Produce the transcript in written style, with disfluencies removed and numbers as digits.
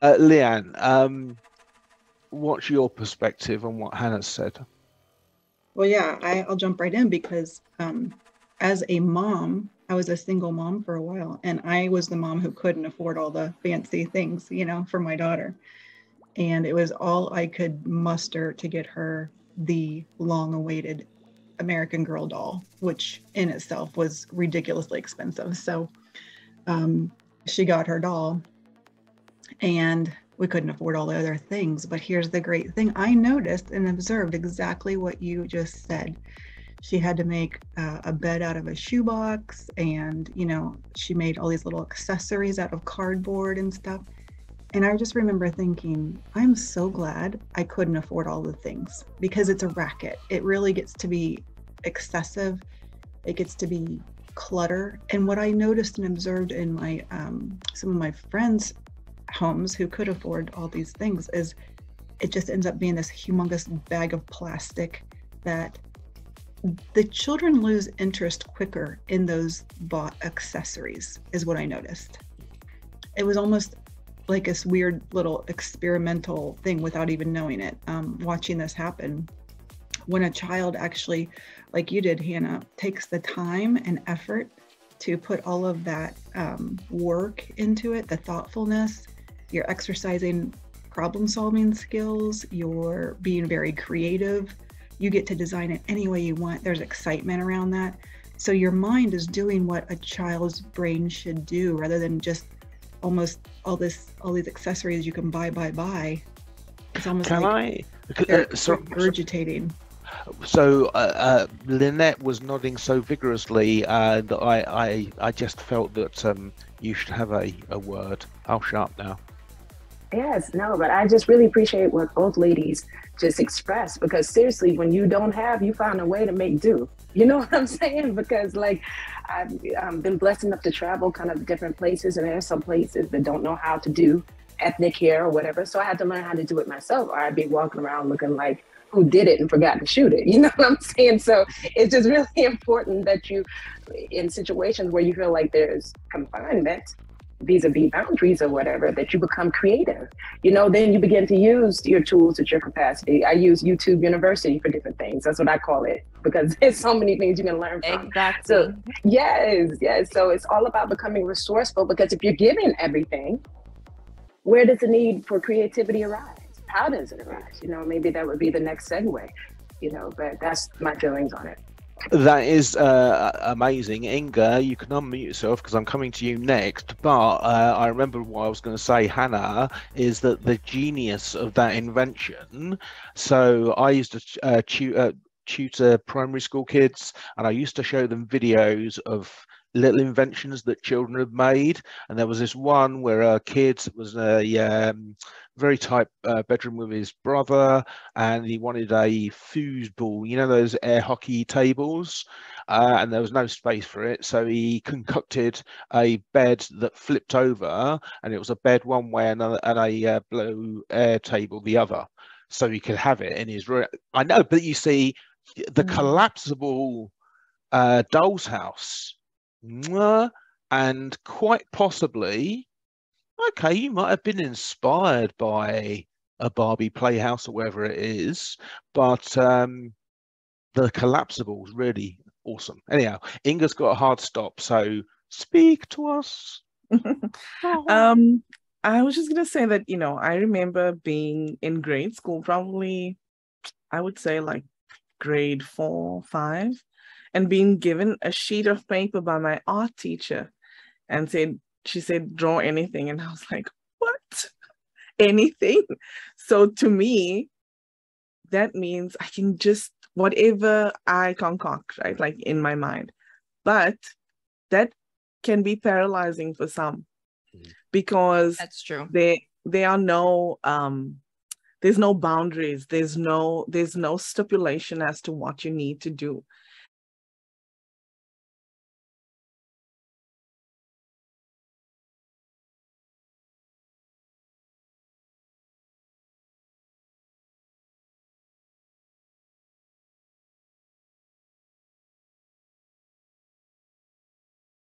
Leanne, what's your perspective on what Hannah said? Well, yeah, I'll jump right in because as a mom, I was a single mom for a while, and I was the mom who couldn't afford all the fancy things, for my daughter. And it was all I could muster to get her the long-awaited American Girl doll, which in itself was ridiculously expensive. So she got her doll, and we couldn't afford all the other things. But here's the great thing. I noticed and observed exactly what you just said. She had to make a bed out of a shoebox, and she made all these little accessories out of cardboard and stuff. And I just remember thinking, I'm so glad I couldn't afford all the things, because it's a racket. It really gets to be excessive. It gets to be clutter. And what I noticed and observed in my some of my friends' homes who could afford all these things is it just ends up being this humongous bag of plastic that the children lose interest quicker in those bought accessories, is what I noticed. It was almost like this weird little experimental thing without even knowing it, watching this happen. When a child actually, like you did, Hannah, takes the time and effort to put all of that work into it, the thoughtfulness, you're exercising problem-solving skills, you're being very creative, you get to design it any way you want, there's excitement around that. So your mind is doing what a child's brain should do, rather than just almost all these accessories you can buy. It's almost regurgitating. So Lynette was nodding so vigorously that I just felt that you should have a word. I'll shut up now. Yes, no, but I just really appreciate what both ladies just expressed, because seriously, when you don't have, you find a way to make do. You know what I'm saying? Because I've been blessed enough to travel kind of different places, and there's some places that don't know how to do ethnic hair or whatever. So I had to learn how to do it myself, or I'd be walking around looking like who did it and forgot to shoot it. You know what I'm saying? So it's just really important that you, in situations where you feel like there's confinement, vis-a-vis boundaries or whatever, that you become creative. Then you begin to use your tools at your capacity. I use YouTube University for different things. That's what I call it, because there's so many things you can learn from. Exactly. So yes. So it's all about becoming resourceful, because if you're giving everything, where does the need for creativity arise? How does it arise? Maybe that would be the next segue, but that's my feelings on it. That is amazing. Inga, you can unmute yourself because I'm coming to you next. But I remember what I was going to say, Hannah, is that the genius of that invention. So I used to tutor primary school kids, and I used to show them videos of little inventions that children have made. And there was this one where a kid was a very tight bedroom with his brother, and he wanted a foosball, those air hockey tables, and there was no space for it, so he concocted a bed that flipped over, and it was a bed one way and a blue air table the other, so he could have it in his room. I know, but you see, the collapsible doll's house, and quite possibly, okay, you might have been inspired by a Barbie playhouse or whatever it is, but the collapsible's really awesome. Anyhow, Inga's got a hard stop, so speak to us. I was just gonna say that, I remember being in grade school, probably, I would say like grade 4, 5, and being given a sheet of paper by my art teacher, and she said, draw anything. And I was like, what? Anything? So to me, that means I can just, whatever I concoct, right? Like in my mind. But that can be paralyzing for some, because that's true. There are no, there's no boundaries. There's no stipulation as to what you need to do.